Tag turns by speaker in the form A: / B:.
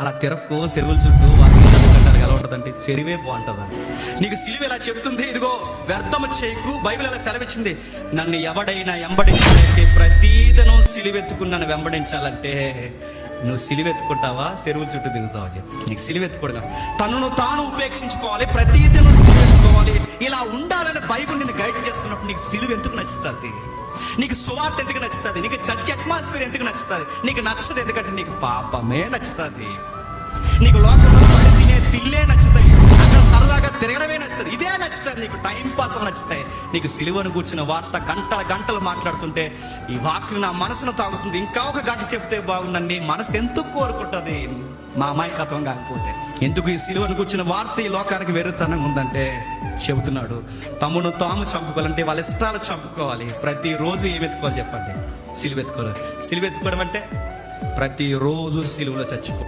A: అలా తిరక్కో చెరువుల చుట్టూ వాకింగ్ ఎలా ఉంటుందంటే చెరువే బాగుంటుందండి. నీకు సిలువ ఎలా చెప్తుంది, ఇదిగో వ్యర్థము చేయకు, బైబిల్ ఎలా సెలవిచ్చింది. నన్ను ఎవడైనా వెంబడించాలంటే ప్రతిదినం సిలువెత్తుకుని నన్ను వెంబడించాలంటే నువ్వు సిలువెత్తుకుంటావా, చెరువుల చుట్టూ దిగుతావా చెప్పు. నీకు సిలువెత్తుకోవడం, తనను తాను ఉపేక్షించుకోవాలి, ప్రతిదినం సిలువెత్తుకోవాలి. ఇలా ఉండాలని బైబిల్ నిన్ను గైడ్ చేస్తున్నప్పుడు నీకు సిలువ ఎందుకు నచ్చుతుంది, నీకు సువార్త ఎందుకు నచ్చుతుంది, నీకు చర్చ్ అట్మాస్ఫియర్ ఎందుకు నచ్చుతుంది? నీకు నచ్చదు ఎందుకంటే నీకు పాపమే నచ్చుతుంది, నీకు లోకంలో తినే తిల్లే నచ్చుతాయి, అక్కడ సరదాగా తిరగడమే నచ్చుతుంది, ఇదే నచ్చుతుంది, నీకు టైం పాస్ నచ్చుతాయి. నీకు సిలువను కూర్చున్న వార్త గంటల గంటలు మాట్లాడుతుంటే ఈ వాక్యం నా మనసును తాగుతుంది. ఇంకా ఒక గంట చెప్తే బాగుండండి, మనసు ఎందుకు కోరుకుంటుంది? మా అమాయకత్వం కాకపోతే ఎందుకు ఈ సిలువను కూర్చున్న వార్త ఈ లోకానికి వెర్రితనంగా ఉందంటే చెబుతున్నాడు, తమను తాము చంపుకోవాలంటే వాళ్ళ ఇష్టాలు చంపుకోవాలి. ప్రతిరోజు ఏమి ఎత్తుకోవాలి చెప్పండి? సిలువ ఎత్తుకోవాలి. సిలువ ఎత్తుకోవడం అంటే ప్రతిరోజు సిలువలో చచ్చిపో.